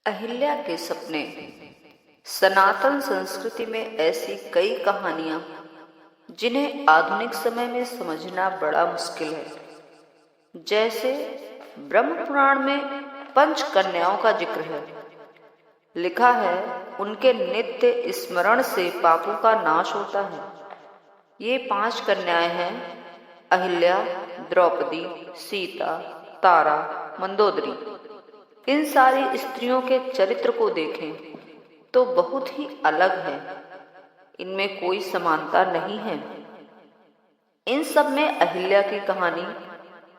अहिल्या के सपने। सनातन संस्कृति में ऐसी कई कहानियां जिन्हें आधुनिक समय में समझना बड़ा मुश्किल है। जैसे ब्रह्म पुराण में पंच कन्याओं का जिक्र है। लिखा है उनके नित्य स्मरण से पापों का नाश होता है। ये 5 कन्याएं हैं अहिल्या, द्रौपदी, सीता, तारा, मंदोदरी। इन सारी स्त्रियों के चरित्र को देखें तो बहुत ही अलग है, इनमें कोई समानता नहीं है। इन सब में अहिल्या की कहानी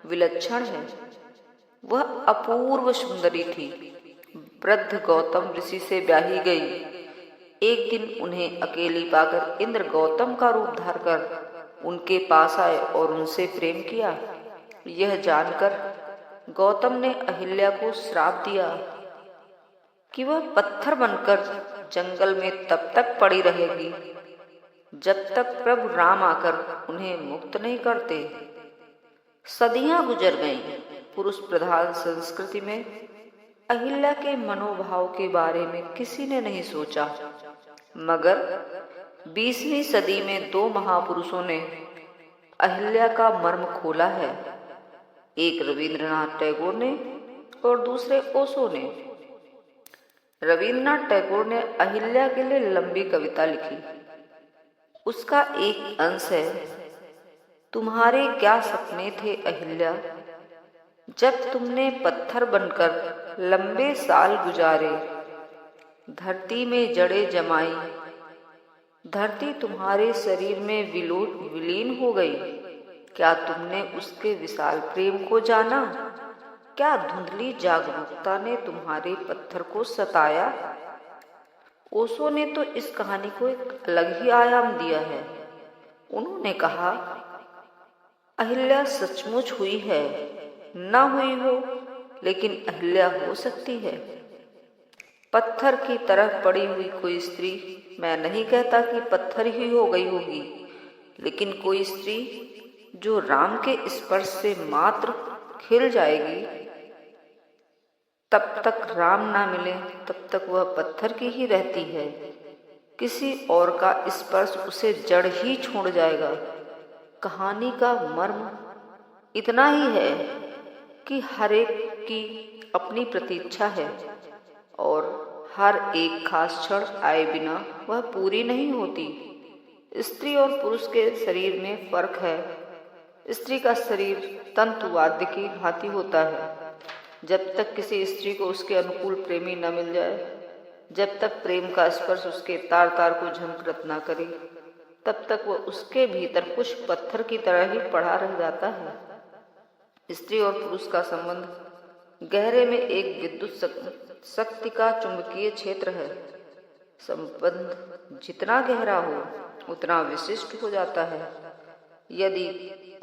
विलक्षण है। वह अपूर्व सुंदरी थी। वृद्ध गौतम ऋषि से ब्याही गई। एक दिन उन्हें अकेली पाकर इंद्र गौतम का रूप धारकर उनके पास आए और उनसे प्रेम किया। यह जानकर गौतम ने अहिल्या को श्राप दिया कि वह पत्थर बनकर जंगल में तब तक पड़ी रहेगी जब तक प्रभु राम आकर उन्हें मुक्त नहीं करते। सदियां गुजर गईं। पुरुष प्रधान संस्कृति में अहिल्या के मनोभाव के बारे में किसी ने नहीं सोचा, मगर 20वीं सदी में 2 महापुरुषों ने अहिल्या का मर्म खोला है। एक रविंद्रनाथ टैगोर ने और दूसरे ओशो ने। रविंद्रनाथ टैगोर ने अहिल्या के लिए लंबी कविता लिखी। उसका एक अंश है, तुम्हारे क्या सपने थे अहिल्या, जब तुमने पत्थर बनकर लंबे साल गुजारे। धरती में जड़े जमाई, धरती तुम्हारे शरीर में विलीन हो गई। क्या तुमने उसके विशाल प्रेम को जाना? क्या धुंधली जागरूकता ने तुम्हारे पत्थर को सताया? ओशो ने तो इस कहानी को एक अलग ही आयाम दिया है। उन्होंने कहा, अहिल्या सचमुच हुई है, ना हुई हो, लेकिन अहिल्या हो सकती है। पत्थर की तरह पड़ी हुई कोई स्त्री, मैं नहीं कहता कि पत्थर ही हो गई होगी, लेकिन कोई स्त्री जो राम के स्पर्श से मात्र खिल जाएगी, तब तक राम ना मिले तब तक वह पत्थर की ही रहती है। किसी और का स्पर्श उसे जड़ ही छोड़ जाएगा। कहानी का मर्म इतना ही है कि हर एक की अपनी प्रतीक्षा है और हर एक खास क्षण आए बिना वह पूरी नहीं होती। स्त्री और पुरुष के शरीर में फर्क है। स्त्री का शरीर तंतुवाद्य की भांति होता है। जब तक किसी स्त्री को उसके अनुकूल प्रेमी न मिल जाए, जब तक प्रेम का स्पर्श उसके तार तार को झंकृत न करे, तब तक वह उसके भीतर कुछ पत्थर की तरह ही पड़ा रह जाता है। स्त्री और पुरुष का संबंध गहरे में एक विद्युत शक्ति का चुंबकीय क्षेत्र है। संबंध जितना गहरा हो उतना विशिष्ट हो जाता है। यदि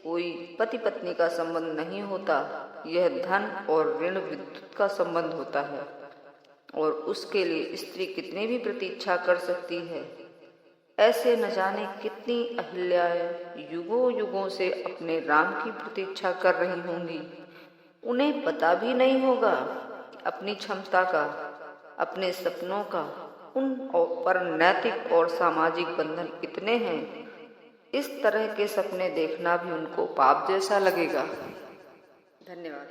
कोई पति पत्नी का संबंध नहीं होता, यह धन और ऋण विद्युत का संबंध होता है और उसके लिए स्त्री कितनी भी प्रतीक्षा कर सकती है। ऐसे न जाने कितनी अहिल्याएं युगों युगों से अपने राम की प्रतीक्षा कर रही होंगी। उन्हें पता भी नहीं होगा अपनी क्षमता का, अपने सपनों का, उन पर नैतिक और सामाजिक बंधन इतने हैं। इस तरह के सपने देखना भी उनको पाप जैसा लगेगा। धन्यवाद।